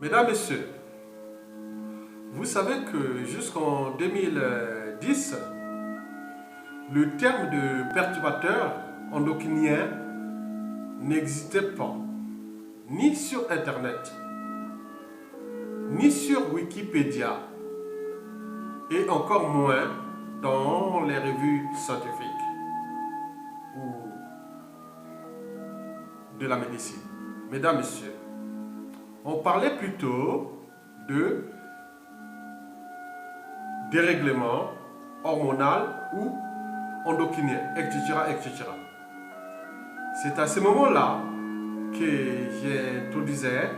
Mesdames, Messieurs, vous savez que jusqu'en 2010, le terme de perturbateur endocrinien n'existait pas, ni sur Internet, ni sur Wikipédia, et encore moins dans les revues scientifiques ou de la médecine. Mesdames, Messieurs, on parlait plutôt de dérèglement hormonal ou endocrinien, etc., etc. C'est à ce moment-là que j'introduisais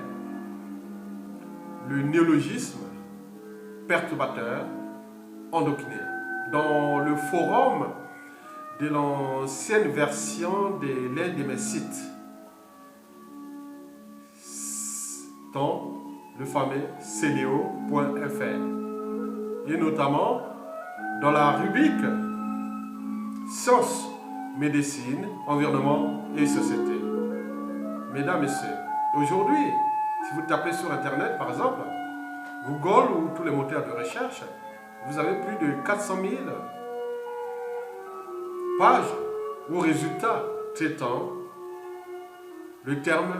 le néologisme perturbateur endocrinien dans le forum de l'ancienne version de l'un de mes sites, dans le fameux celeo.fr, et notamment dans la rubrique Sciences, Médecine, Environnement et Société. Mesdames, Messieurs, aujourd'hui, si vous tapez sur Internet, par exemple, Google ou tous les moteurs de recherche, vous avez plus de 400 000 pages ou résultats traitant le terme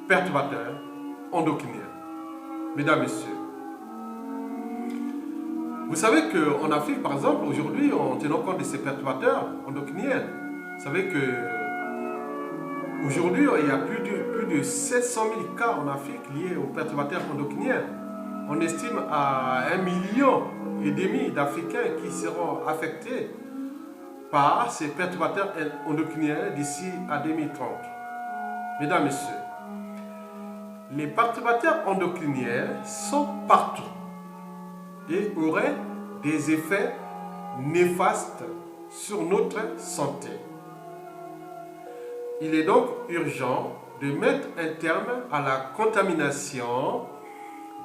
perturbateur endocrinien. Mesdames, Messieurs, vous savez qu'en Afrique, par exemple, aujourd'hui, en tenant compte de ces perturbateurs endocriniens, vous savez qu'aujourd'hui, il y a plus de 700 000 cas en Afrique liés aux perturbateurs endocriniens. On estime à 1,5 million d'Africains qui seront affectés par ces perturbateurs endocriniens d'ici à 2030. Mesdames, Messieurs, les perturbateurs endocriniens sont partout et auraient des effets néfastes sur notre santé. Il est donc urgent de mettre un terme à la contamination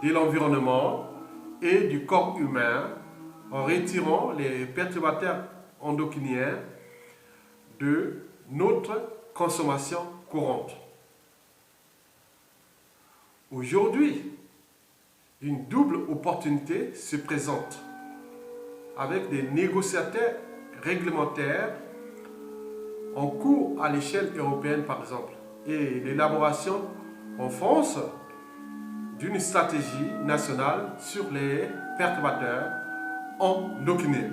de l'environnement et du corps humain en retirant les perturbateurs endocriniens de notre consommation courante. Aujourd'hui, une double opportunité se présente avec des négociateurs réglementaires en cours à l'échelle européenne par exemple et l'élaboration en France d'une stratégie nationale sur les perturbateurs endocriniens.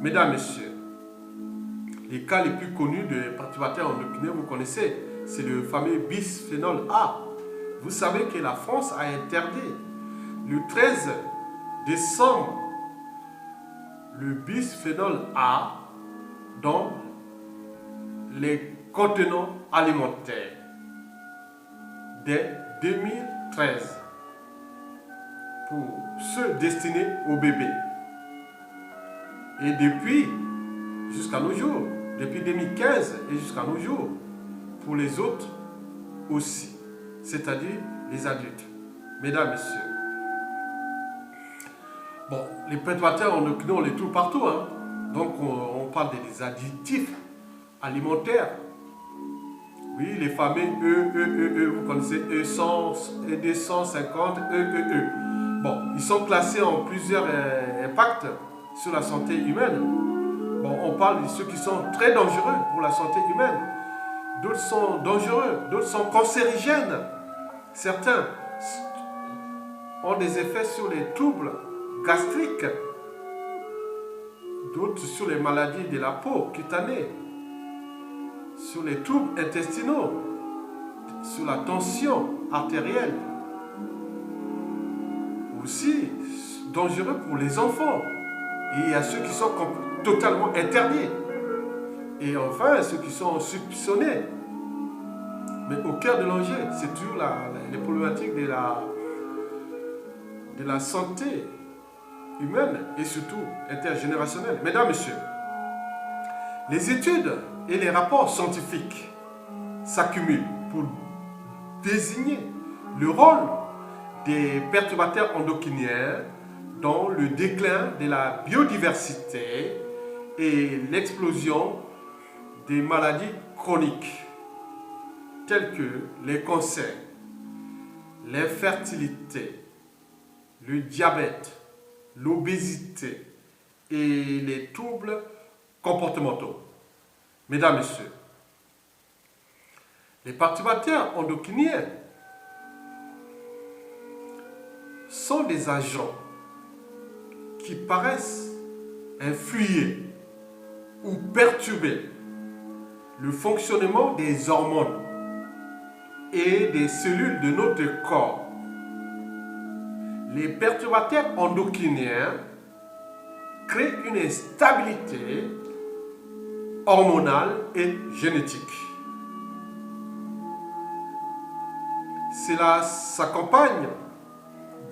Mesdames, Messieurs, les cas les plus connus de perturbateurs endocriniens, vous connaissez, c'est le fameux bisphénol A. Vous savez que la France a interdit le 13 décembre le bisphénol A dans les contenants alimentaires dès 2013 pour ceux destinés aux bébés. Et depuis, jusqu'à nos jours, depuis 2015 et jusqu'à nos jours, pour les autres aussi, c'est-à-dire les adultes. Mesdames, Messieurs, bon, les perturbateurs endocriniens, on les trouve partout, hein? Donc on parle des additifs alimentaires. Oui, les fameux vous connaissez E100, E250, EEE. Bon, ils sont classés en plusieurs impacts sur la santé humaine. Bon, on parle de ceux qui sont très dangereux pour la santé humaine. D'autres sont dangereux, d'autres sont cancérigènes. Certains ont des effets sur les troubles gastriques, d'autres sur les maladies de la peau cutanée, sur les troubles intestinaux, sur la tension artérielle. Aussi dangereux pour les enfants. Et il y a ceux qui sont totalement interdits. Et enfin, ceux qui sont soupçonnés. Mais au cœur de l'enjeu, c'est toujours les problématiques de la santé humaine et surtout intergénérationnelle. Mesdames, Messieurs, les études et les rapports scientifiques s'accumulent pour désigner le rôle des perturbateurs endocriniens dans le déclin de la biodiversité et l'explosion des maladies chroniques telles que les cancers, l'infertilité, le diabète, l'obésité et les troubles comportementaux. Mesdames, Messieurs, les perturbateurs endocriniens sont des agents qui paraissent influer ou perturber le fonctionnement des hormones et des cellules de notre corps. Les perturbateurs endocriniens créent une instabilité hormonale et génétique. Cela s'accompagne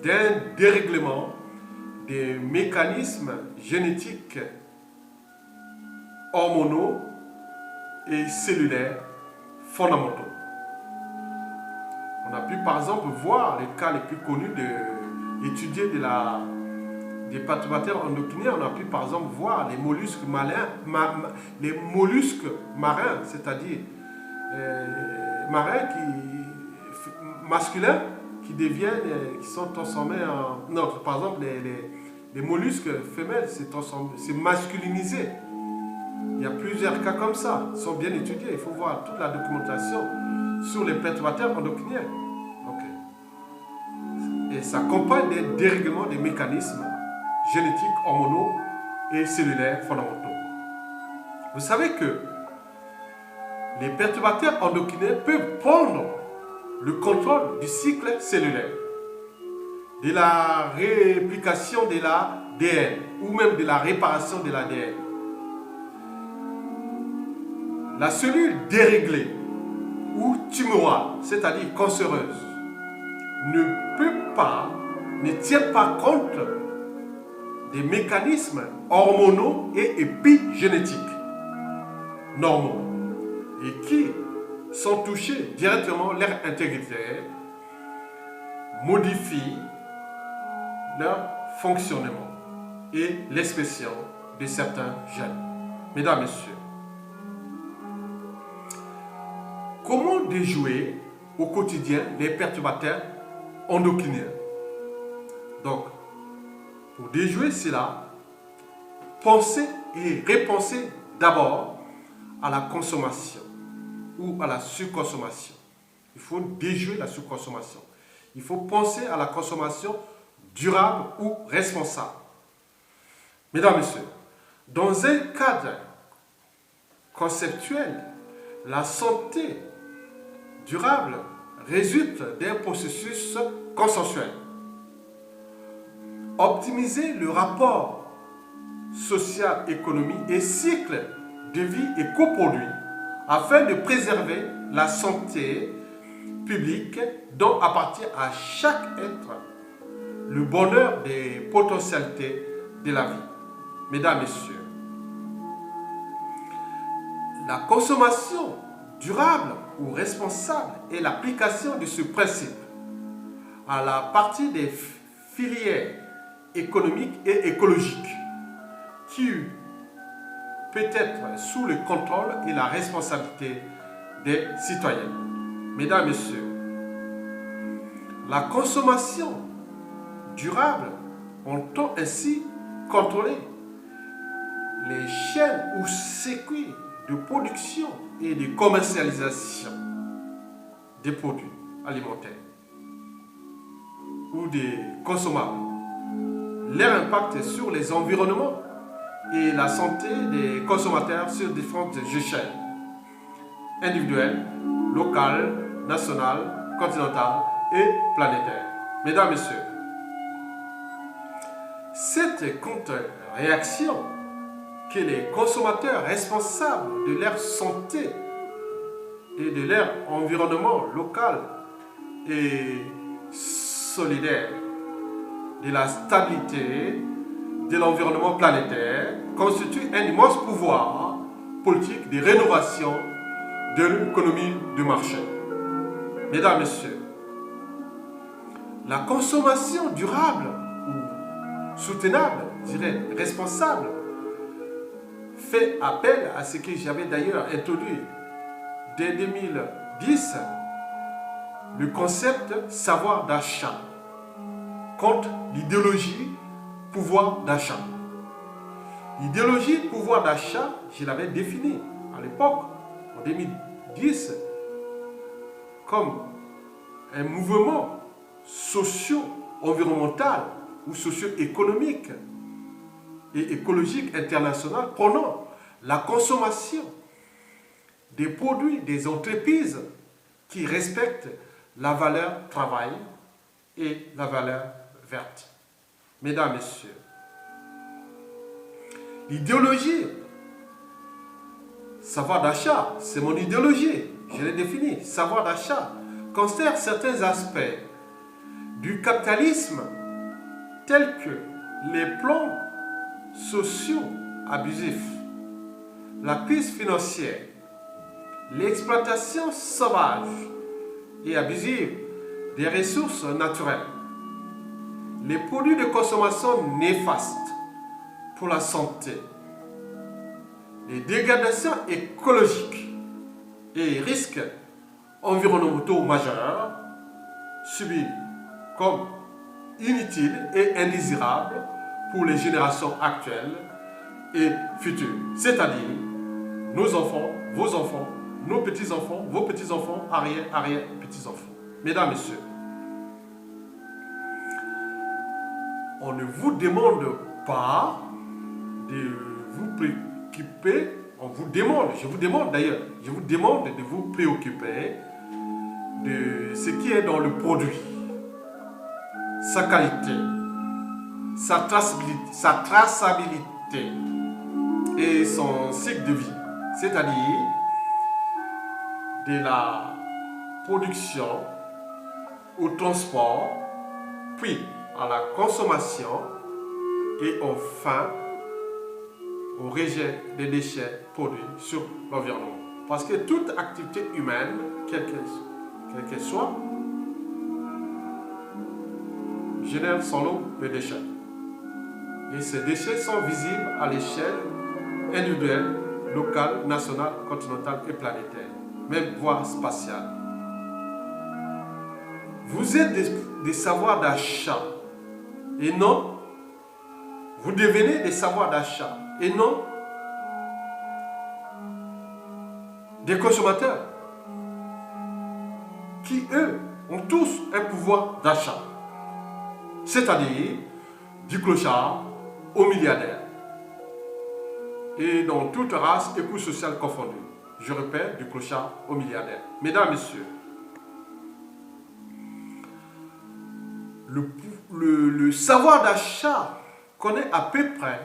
d'un dérèglement des mécanismes génétiques, hormonaux et cellulaires fondamentaux. On a pu par exemple voir les cas les plus connus étudiés des perturbateurs endocriniens. On a pu par exemple voir les mollusques marins, c'est-à-dire marins masculins qui sont transformés en... Non, par exemple, les mollusques femelles, c'est masculinisé. Il y a plusieurs cas comme ça, ils sont bien étudiés. Il faut voir toute la documentation sur les perturbateurs endocriniens. Okay. Et ça accompagne des dérèglements des mécanismes génétiques, hormonaux et cellulaires fondamentaux. Vous savez que les perturbateurs endocriniens peuvent prendre le contrôle du cycle cellulaire, de la réplication de l'ADN ou même de la réparation de l'ADN. La cellule déréglée ou tumorale, c'est-à-dire cancéreuse, ne tient pas compte des mécanismes hormonaux et épigénétiques normaux et qui sont touchés directement leur intégrité, modifient leur fonctionnement et l'expression de certains gènes. Mesdames, Messieurs, comment déjouer au quotidien les perturbateurs endocriniens? Donc, pour déjouer cela, pensez et repensez d'abord à la consommation ou à la surconsommation. Il faut déjouer la surconsommation. Il faut penser à la consommation durable ou responsable. Mesdames, Messieurs, dans un cadre conceptuel, la santé durable résulte d'un processus consensuel. Optimiser le rapport social, économique et cycle de vie et coproduit afin de préserver la santé publique dont appartient à chaque être le bonheur des potentialités de la vie. Mesdames, Messieurs, la consommation durable ou responsable est l'application de ce principe à la partie des filières économiques et écologiques qui peut être sous le contrôle et la responsabilité des citoyens. Mesdames, Messieurs, la consommation durable entend ainsi contrôler les chaînes ou circuits de production et de commercialisation des produits alimentaires ou des consommables, leur impact sur les environnements et la santé des consommateurs sur différentes échelles, individuelles, locales, nationales, continentales et planétaires. Mesdames, Messieurs, cette contre-réaction que les consommateurs responsables de leur santé et de leur environnement local et solidaire, de la stabilité de l'environnement planétaire, constitue un immense pouvoir politique de rénovation de l'économie de marché. Mesdames, Messieurs, la consommation durable ou soutenable, je dirais responsable, fait appel à ce que j'avais d'ailleurs introduit dès 2010, le concept savoir d'achat, contre l'idéologie pouvoir d'achat. L'idéologie pouvoir d'achat, je l'avais définie à l'époque, en 2010, comme un mouvement socio-environnemental ou socio-économique et écologique international prônant la consommation des produits des entreprises qui respectent la valeur travail et la valeur verte. Mesdames, Messieurs, l'idéologie, savoir d'achat, c'est mon idéologie, je l'ai défini. Savoir d'achat considère certains aspects du capitalisme tels que les plans sociaux abusifs, la crise financière, l'exploitation sauvage et abusive des ressources naturelles, les produits de consommation néfastes pour la santé, les dégradations écologiques et risques environnementaux majeurs subis comme inutiles et indésirables pour les générations actuelles et futures, c'est-à-dire nos enfants, vos enfants, nos petits-enfants, vos petits-enfants, arrière-petits-enfants. Mesdames, Messieurs, on ne vous demande pas de vous préoccuper, on vous demande, je vous demande d'ailleurs, je vous demande de vous préoccuper de ce qui est dans le produit, sa qualité, sa traçabilité et son cycle de vie, c'est-à-dire de la production au transport, puis à la consommation et enfin au rejet des déchets produits sur l'environnement. Parce que toute activité humaine, quelle qu'elle soit, génère son lot de déchets. Et ces déchets sont visibles à l'échelle individuelle, locale, nationale, continentale et planétaire, même voire spatiale. Vous êtes des savoirs d'achat et non, vous devenez des savoirs d'achat et non des consommateurs qui, eux, ont tous un pouvoir d'achat, c'est-à-dire du clochard au milliardaire et dans toute race et couche sociale confondue. Je répète, du clochard au milliardaire. Mesdames, Messieurs, le savoir d'achat connaît à peu près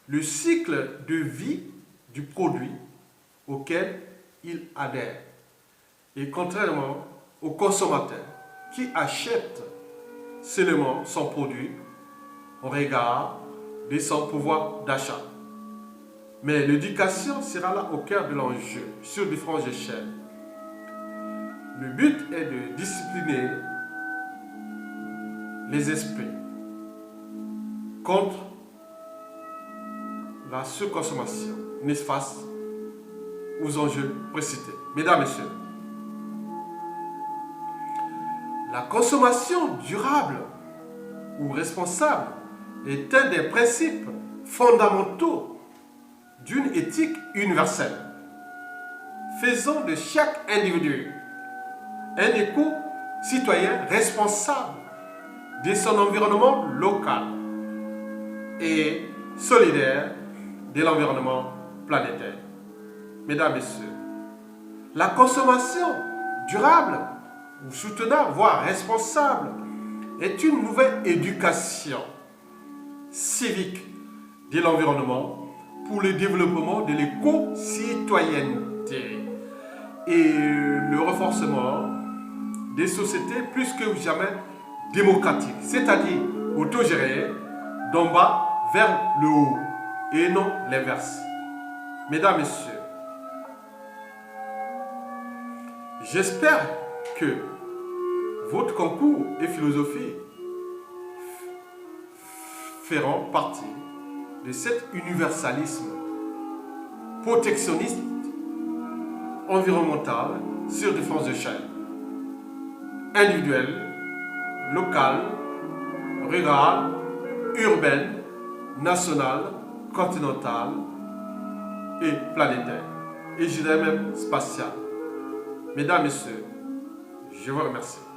le cycle de vie du produit auquel il adhère. Et contrairement au consommateur qui achète seulement son produit au regard de son pouvoir d'achat. Mais l'éducation sera là au cœur de l'enjeu sur différentes échelles. Le but est de discipliner les esprits contre la surconsommation néfaste aux enjeux précités. Mesdames, Messieurs, la consommation durable ou responsable est un des principes fondamentaux d'une éthique universelle, faisant de chaque individu un éco-citoyen responsable de son environnement local et solidaire de l'environnement planétaire. Mesdames, Messieurs, la consommation durable ou soutenable, voire responsable, est une nouvelle éducation civique de l'environnement pour le développement de l'éco-citoyenneté et le renforcement des sociétés plus que jamais démocratiques, c'est-à-dire autogérées d'en bas vers le haut et non l'inverse. Mesdames, Messieurs, j'espère que votre concours et philosophie feront partie de cet universalisme protectionniste environnemental sur différentes échelles, individuelles, locales, rurale, urbaine, nationale, continentale et planétaire. Et je dirais même spatiale. Mesdames, Messieurs, je vous remercie.